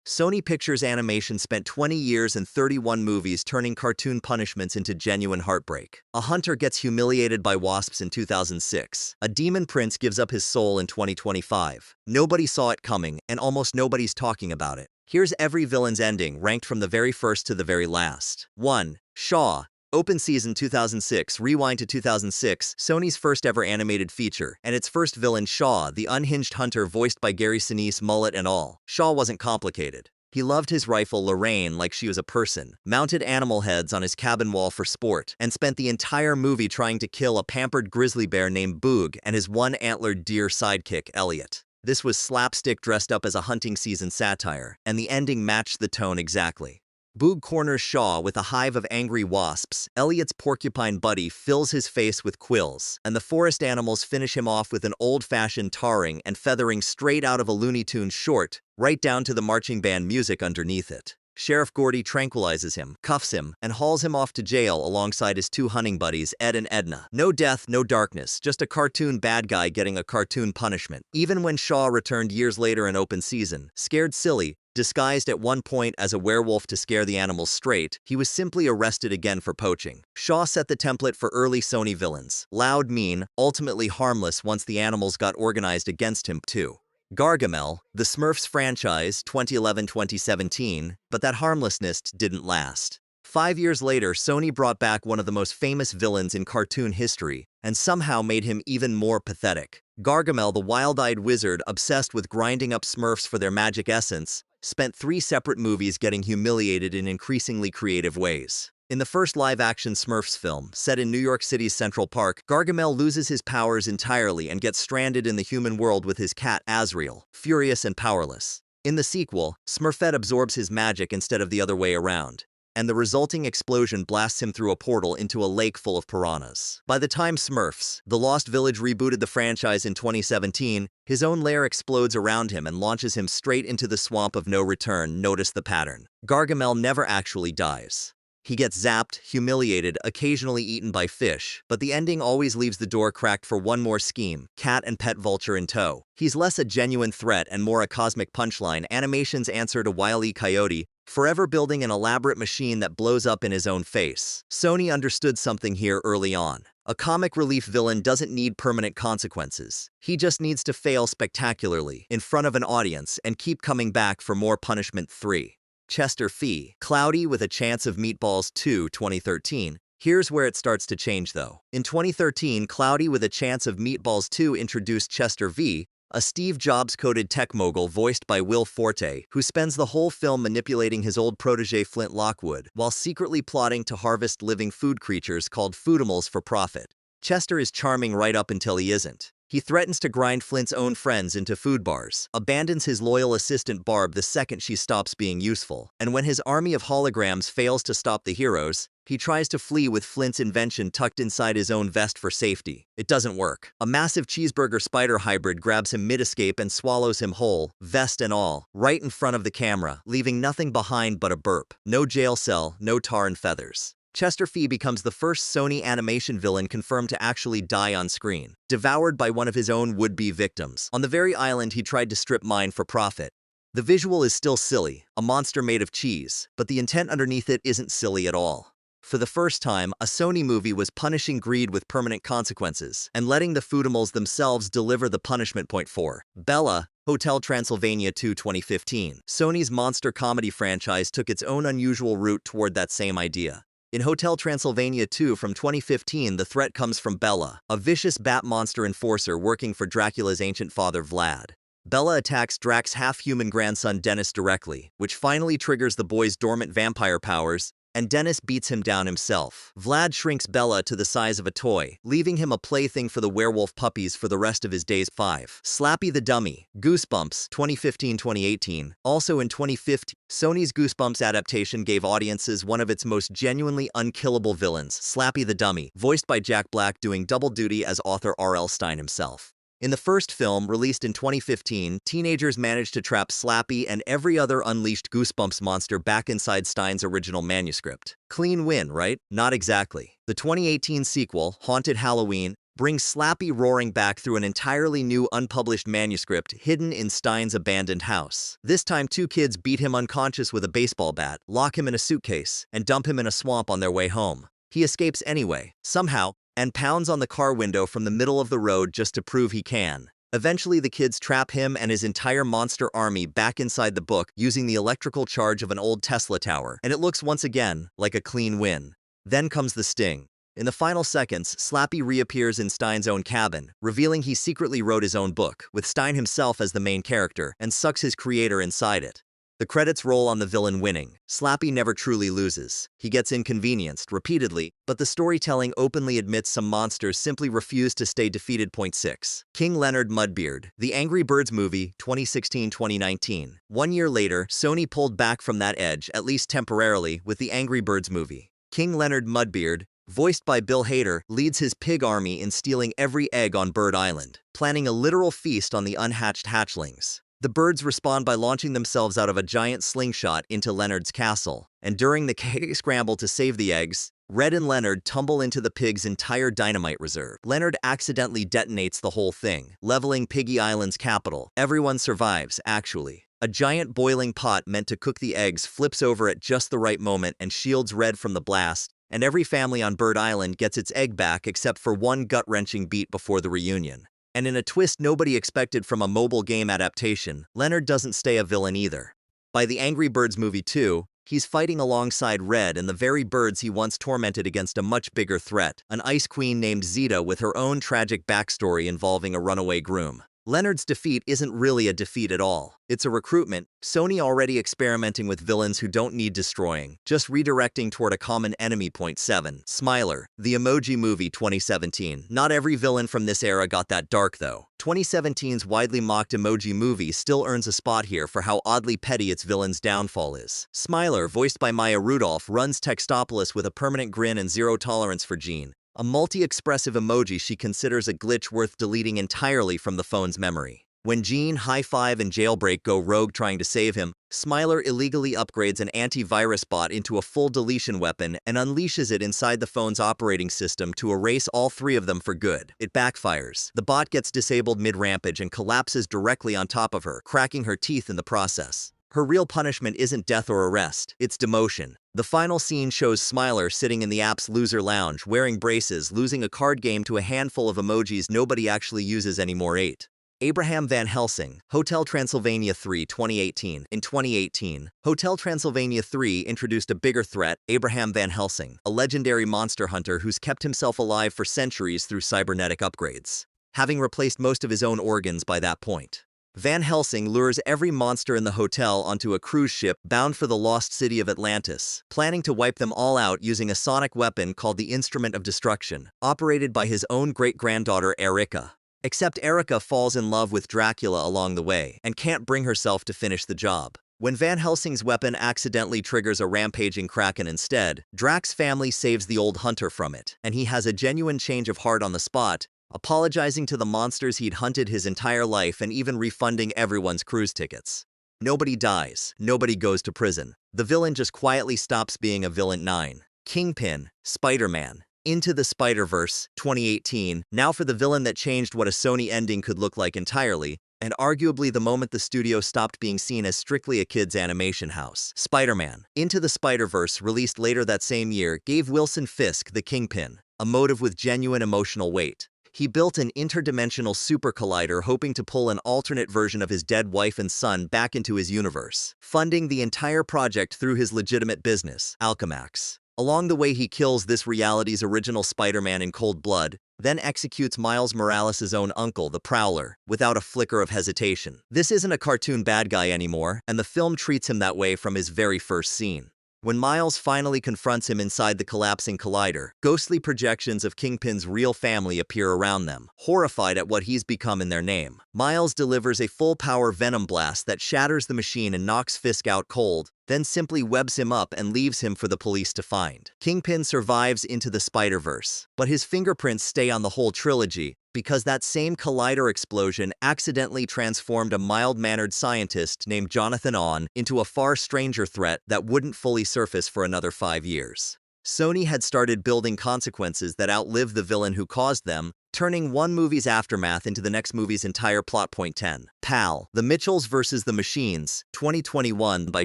Sony Pictures Animation spent 20 years and 31 movies turning cartoon punishments into genuine heartbreak. A hunter gets humiliated by wasps in 2006. A demon prince gives up his soul in 2025. Nobody saw it coming, and almost nobody's talking about it. Here's every villain's ending, ranked from the very first to the very last. 1. Shaw. Open season 2006, rewind to 2006, Sony's first ever animated feature, and its first villain Shaw, the unhinged hunter voiced by Gary Sinise, mullet and all. Shaw wasn't complicated. He loved his rifle Lorraine like she was a person, mounted animal heads on his cabin wall for sport, and spent the entire movie trying to kill a pampered grizzly bear named Boog and his one-antlered deer sidekick, Elliot. This was Slapstick dressed up as a hunting season satire, and the ending matched the tone exactly. Boog corners Shaw with a hive of angry wasps, Elliot's porcupine buddy fills his face with quills, and the forest animals finish him off with an old-fashioned tarring and feathering straight out of a Looney Tunes short, right down to the marching band music underneath it. Sheriff Gordy tranquilizes him, cuffs him, and hauls him off to jail alongside his two hunting buddies, Ed and Edna. No death, no darkness, just a cartoon bad guy getting a cartoon punishment. Even when Shaw returned years later in open season, scared silly, disguised at one point as a werewolf to scare the animals straight, he was simply arrested again for poaching. Shaw set the template for early Sony villains. Loud, mean, ultimately harmless once the animals got organized against him too. Gargamel, the Smurfs franchise, 2011-2017, but that harmlessness didn't last. 5 years later, Sony brought back one of the most famous villains in cartoon history, and somehow made him even more pathetic. Gargamel, the wild-eyed wizard obsessed with grinding up Smurfs for their magic essence, spent 3 separate movies getting humiliated in increasingly creative ways. In the first live-action Smurfs film, set in New York City's Central Park, Gargamel loses his powers entirely and gets stranded in the human world with his cat Azrael, furious and powerless. In the sequel, Smurfette absorbs his magic instead of the other way around, and the resulting explosion blasts him through a portal into a lake full of piranhas. By the time Smurfs, The Lost Village rebooted the franchise in 2017, his own lair explodes around him and launches him straight into the swamp of no return. Notice the pattern. Gargamel never actually dies. He gets zapped, humiliated, occasionally eaten by fish, but the ending always leaves the door cracked for one more scheme, cat and pet vulture in tow. He's less a genuine threat and more a cosmic punchline, Animation's answer to Wile E. Coyote, forever building an elaborate machine that blows up in his own face. Sony understood something here early on. A comic relief villain doesn't need permanent consequences. He just needs to fail spectacularly, in front of an audience, and keep coming back for more punishment. 3. Chester Fee, Cloudy with a Chance of Meatballs 2, 2013. Here's where it starts to change though. In 2013, Cloudy with a Chance of Meatballs 2 introduced Chester V, a Steve Jobs-coded tech mogul voiced by Will Forte, who spends the whole film manipulating his old protege Flint Lockwood, while secretly plotting to harvest living food creatures called foodimals for profit. Chester is charming right up until he isn't. He threatens to grind Flint's own friends into food bars, abandons his loyal assistant Barb the second she stops being useful, and when his army of holograms fails to stop the heroes, he tries to flee with Flint's invention tucked inside his own vest for safety. It doesn't work. A massive cheeseburger spider hybrid grabs him mid-escape and swallows him whole, vest and all, right in front of the camera, leaving nothing behind but a burp. No jail cell, no tar and feathers. Chester Fee becomes the first Sony Animation villain confirmed to actually die on screen, devoured by one of his own would-be victims, on the very island he tried to strip mine for profit. The visual is still silly, a monster made of cheese, but the intent underneath it isn't silly at all. For the first time, a Sony movie was punishing greed with permanent consequences, and letting the foodimals themselves deliver the punishment. 4. Bella, Hotel Transylvania 2, 2015. Sony's monster comedy franchise took its own unusual route toward that same idea. In Hotel Transylvania 2 from 2015, the threat comes from Bella, a vicious bat monster enforcer working for Dracula's ancient father Vlad. Bella attacks Drac's half-human grandson Dennis directly, which finally triggers the boy's dormant vampire powers, and Dennis beats him down himself. Vlad shrinks Bella to the size of a toy, leaving him a plaything for the werewolf puppies for the rest of his days. 5. Slappy the Dummy, Goosebumps, 2015-2018. Also in 2015, Sony's Goosebumps adaptation gave audiences one of its most genuinely unkillable villains, Slappy the Dummy, voiced by Jack Black doing double duty as author R.L. Stine himself. In the first film, released in 2015, teenagers managed to trap Slappy and every other unleashed Goosebumps monster back inside Stine's original manuscript. Clean win, right? Not exactly. The 2018 sequel, Haunted Halloween, brings Slappy roaring back through an entirely new unpublished manuscript hidden in Stein's abandoned house. This time, two kids beat him unconscious with a baseball bat, lock him in a suitcase, and dump him in a swamp on their way home. He escapes anyway, somehow, and pounds on the car window from the middle of the road just to prove he can. Eventually, the kids trap him and his entire monster army back inside the book using the electrical charge of an old Tesla tower, and it looks once again like a clean win. Then comes the sting. In the final seconds, Slappy reappears in Stein's own cabin, revealing he secretly wrote his own book, with Stein himself as the main character, and sucks his creator inside it. The credits roll on the villain winning. Slappy never truly loses. He gets inconvenienced repeatedly, but the storytelling openly admits some monsters simply refuse to stay defeated. 6. King Leonard Mudbeard, The Angry Birds Movie, 2016-2019. 1 year later, Sony pulled back from that edge, at least temporarily, with The Angry Birds Movie. King Leonard Mudbeard, voiced by Bill Hader, leads his pig army in stealing every egg on Bird Island, planning a literal feast on the unhatched hatchlings. The birds respond by launching themselves out of a giant slingshot into Leonard's castle, and during the chaotic scramble to save the eggs, Red and Leonard tumble into the pig's entire dynamite reserve. Leonard accidentally detonates the whole thing, leveling Piggy Island's capital. Everyone survives, actually. A giant boiling pot meant to cook the eggs flips over at just the right moment and shields Red from the blast, and every family on Bird Island gets its egg back except for one gut-wrenching beat before the reunion. And in a twist nobody expected from a mobile game adaptation, Leonard doesn't stay a villain either. By The Angry Birds Movie 2, he's fighting alongside Red and the very birds he once tormented against a much bigger threat, an ice queen named Zeta with her own tragic backstory involving a runaway groom. Leonard's defeat isn't really a defeat at all. It's a recruitment, Sony already experimenting with villains who don't need destroying, just redirecting toward a common enemy. 7. Smiler, The Emoji Movie 2017. Not every villain from this era got that dark though. 2017's widely mocked Emoji Movie still earns a spot here for how oddly petty its villain's downfall is. Smiler, voiced by Maya Rudolph, runs Textopolis with a permanent grin and zero tolerance for Gene, a multi-expressive emoji she considers a glitch worth deleting entirely from the phone's memory. When Gene, High Five, and Jailbreak go rogue trying to save him, Smiler illegally upgrades an antivirus bot into a full deletion weapon and unleashes it inside the phone's operating system to erase all three of them for good. It backfires. The bot gets disabled mid-rampage and collapses directly on top of her, cracking her teeth in the process. Her real punishment isn't death or arrest, it's demotion. The final scene shows Smiler sitting in the app's loser lounge, wearing braces, losing a card game to a handful of emojis nobody actually uses anymore. 8. Abraham Van Helsing, Hotel Transylvania 3 2018. In 2018, Hotel Transylvania 3 introduced a bigger threat, Abraham Van Helsing, a legendary monster hunter who's kept himself alive for centuries through cybernetic upgrades, having replaced most of his own organs by that point. Van Helsing lures every monster in the hotel onto a cruise ship bound for the lost city of Atlantis, planning to wipe them all out using a sonic weapon called the Instrument of Destruction, operated by his own great-granddaughter Erica. Except Erica falls in love with Dracula along the way, and can't bring herself to finish the job. When Van Helsing's weapon accidentally triggers a rampaging kraken instead, Drac's family saves the old hunter from it, and he has a genuine change of heart on the spot, apologizing to the monsters he'd hunted his entire life and even refunding everyone's cruise tickets. Nobody dies, nobody goes to prison. The villain just quietly stops being a villain. 9. Kingpin, Spider-Man, Into the Spider-Verse, 2018. Now for the villain that changed what a Sony ending could look like entirely, and arguably the moment the studio stopped being seen as strictly a kid's animation house. Spider-Man, Into the Spider-Verse, released later that same year, gave Wilson Fisk the Kingpin, a motive with genuine emotional weight. He built an interdimensional super collider hoping to pull an alternate version of his dead wife and son back into his universe, funding the entire project through his legitimate business, Alchemax. Along the way he kills this reality's original Spider-Man in cold blood, then executes Miles Morales' own uncle, the Prowler, without a flicker of hesitation. This isn't a cartoon bad guy anymore, and the film treats him that way from his very first scene. When Miles finally confronts him inside the collapsing collider, ghostly projections of Kingpin's real family appear around them, horrified at what he's become in their name. Miles delivers a full-power venom blast that shatters the machine and knocks Fisk out cold, then simply webs him up and leaves him for the police to find. Kingpin survives Into the Spider-Verse, but his fingerprints stay on the whole trilogy, because that same collider explosion accidentally transformed a mild-mannered scientist named Jonathan On into a far stranger threat that wouldn't fully surface for another 5 years. Sony had started building consequences that outlived the villain who caused them, turning one movie's aftermath into the next movie's entire plot point. 10. PAL, The Mitchells vs. the Machines, 2021. By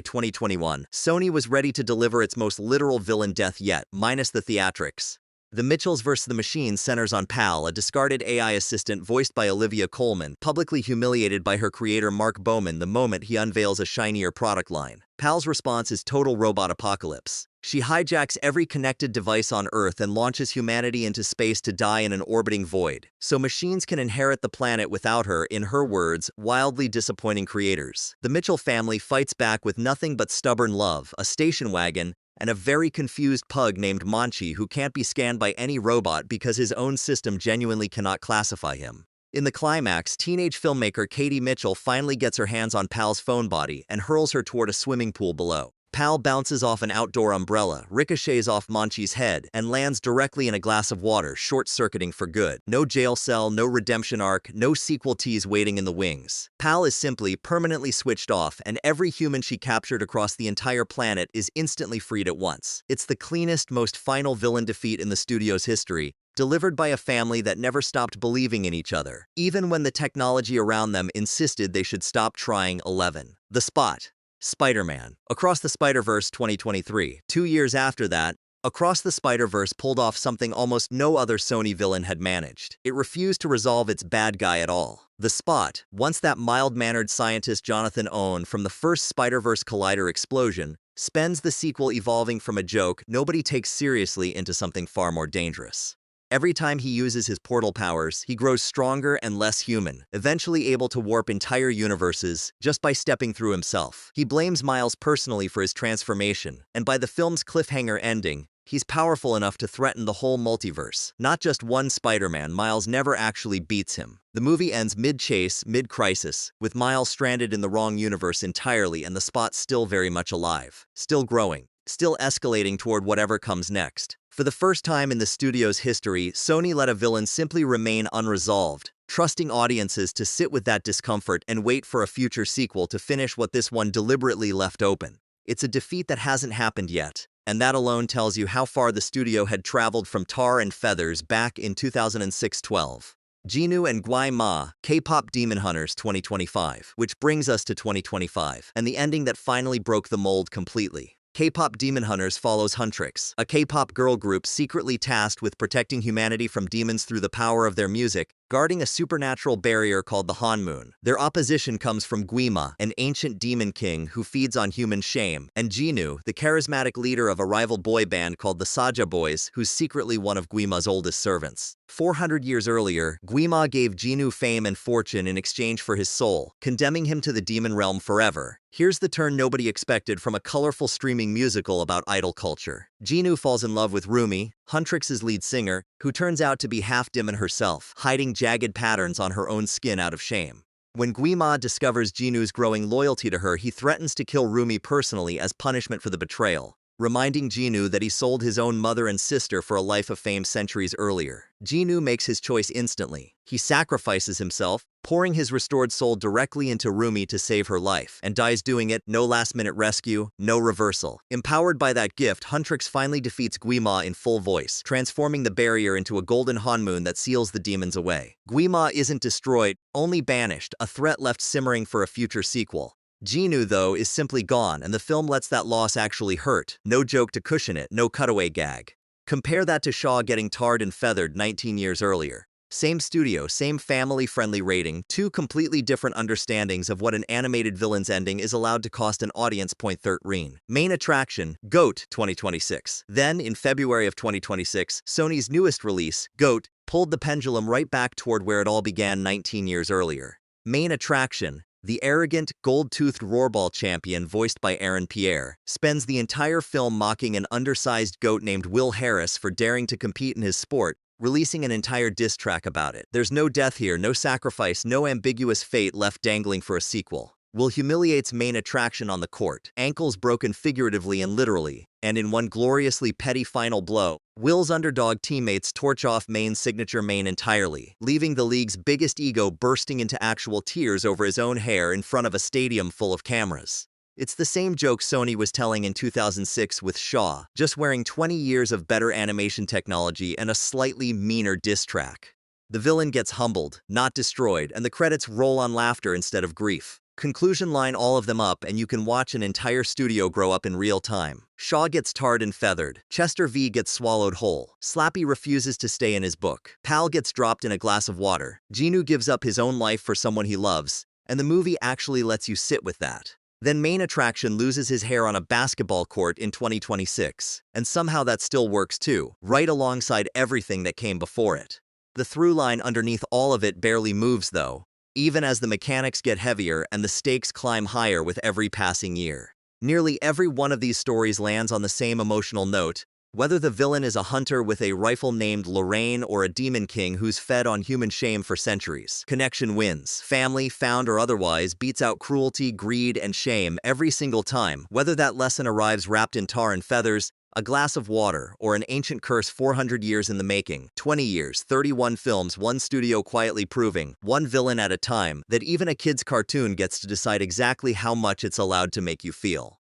2021, Sony was ready to deliver its most literal villain death yet, minus the theatrics. The Mitchells vs. the Machines centers on PAL, a discarded AI assistant voiced by Olivia Colman, publicly humiliated by her creator Mark Bowman the moment he unveils a shinier product line. PAL's response is total robot apocalypse. She hijacks every connected device on Earth and launches humanity into space to die in an orbiting void, so machines can inherit the planet without her, in her words, wildly disappointing creators. The Mitchell family fights back with nothing but stubborn love, a station wagon, and a very confused pug named Monchi who can't be scanned by any robot because his own system genuinely cannot classify him. In the climax, teenage filmmaker Katie Mitchell finally gets her hands on PAL's phone body and hurls her toward a swimming pool below. PAL bounces off an outdoor umbrella, ricochets off Monchi's head, and lands directly in a glass of water, short-circuiting for good. No jail cell, no redemption arc, no sequel tease waiting in the wings. PAL is simply permanently switched off, and every human she captured across the entire planet is instantly freed at once. It's the cleanest, most final villain defeat in the studio's history, delivered by a family that never stopped believing in each other, even when the technology around them insisted they should stop trying. 11. The Spot. Spider-Man. Across the Spider-Verse 2023. 2 years after that, Across the Spider-Verse pulled off something almost no other Sony villain had managed. It refused to resolve its bad guy at all. The Spot, once that mild-mannered scientist Jonathan Owen from the first Spider-Verse Collider explosion, spends the sequel evolving from a joke nobody takes seriously into something far more dangerous. Every time he uses his portal powers, he grows stronger and less human, eventually able to warp entire universes just by stepping through himself. He blames Miles personally for his transformation, and by the film's cliffhanger ending, he's powerful enough to threaten the whole multiverse. Not just one Spider-Man, Miles never actually beats him. The movie ends mid-chase, mid-crisis, with Miles stranded in the wrong universe entirely and the Spot still very much alive, still growing, still escalating toward whatever comes next. For the first time in the studio's history, Sony let a villain simply remain unresolved, trusting audiences to sit with that discomfort and wait for a future sequel to finish what this one deliberately left open. It's a defeat that hasn't happened yet, and that alone tells you how far the studio had traveled from tar and feathers back in 2006-12. Jinu and Gwi-Ma, KPop Demon Hunters 2025, which brings us to 2025, and the ending that finally broke the mold completely. KPop Demon Hunters follows Huntrix, a K-pop girl group secretly tasked with protecting humanity from demons through the power of their music, guarding a supernatural barrier called the Hanmoon. Their opposition comes from Gwi-Ma, an ancient demon king who feeds on human shame, and Jinu, the charismatic leader of a rival boy band called the Saja Boys, who's secretly one of Gwi-Ma's oldest servants. 400 years earlier, Gwi-Ma gave Jinu fame and fortune in exchange for his soul, condemning him to the demon realm forever. Here's the turn nobody expected from a colorful streaming musical about idol culture. Jinu falls in love with Rumi, Huntrix's lead singer, who turns out to be half demon herself, hiding jagged patterns on her own skin out of shame. When Gwi-Ma discovers Jinu's growing loyalty to her, he threatens to kill Rumi personally as punishment for the betrayal, reminding Jinu that he sold his own mother and sister for a life of fame centuries earlier. Jinu makes his choice instantly. He sacrifices himself, pouring his restored soul directly into Rumi to save her life, and dies doing it. No last-minute rescue, no reversal. Empowered by that gift, Huntrix finally defeats Gwi-Ma in full voice, transforming the barrier into a golden Hanmoon that seals the demons away. Gwi-Ma isn't destroyed, only banished, a threat left simmering for a future sequel. Jinu, though, is simply gone, and the film lets that loss actually hurt. No joke to cushion it, no cutaway gag. Compare that to Shaw getting tarred and feathered 19 years earlier. Same studio, same family-friendly rating, two completely different understandings of what an animated villain's ending is allowed to cost an audience. 13. Main attraction, GOAT 2026. Then, in February of 2026, Sony's newest release, GOAT, pulled the pendulum right back toward where it all began 19 years earlier. Main attraction, the arrogant, gold-toothed Roarball champion voiced by Aaron Pierre, spends the entire film mocking an undersized goat named Will Harris for daring to compete in his sport, releasing an entire diss track about it. There's no death here, no sacrifice, no ambiguous fate left dangling for a sequel. Will humiliates main attraction on the court, ankles broken figuratively and literally, and in one gloriously petty final blow, Will's underdog teammates torch off Main's signature Main entirely, leaving the league's biggest ego bursting into actual tears over his own hair in front of a stadium full of cameras. It's the same joke Sony was telling in 2006 with Shaw, just wearing 20 years of better animation technology and a slightly meaner diss track. The villain gets humbled, not destroyed, and the credits roll on laughter instead of grief. Conclusion line all of them up and you can watch an entire studio grow up in real time. Shaw gets tarred and feathered. Chester V gets swallowed whole. Slappy refuses to stay in his book. Pal gets dropped in a glass of water. Jinu gives up his own life for someone he loves, and the movie actually lets you sit with that. Then main attraction loses his hair on a basketball court in 2026, and somehow that still works too, right alongside everything that came before it. The through line underneath all of it barely moves though, even as the mechanics get heavier and the stakes climb higher with every passing year. Nearly every one of these stories lands on the same emotional note, whether the villain is a hunter with a rifle named Lorraine or a demon king who's fed on human shame for centuries. Connection wins. Family, found or otherwise, beats out cruelty, greed, and shame every single time, whether that lesson arrives wrapped in tar and feathers, a glass of water, or an ancient curse 400 years in the making. 20 years, 31 films, one studio quietly proving, one villain at a time, that even a kid's cartoon gets to decide exactly how much it's allowed to make you feel.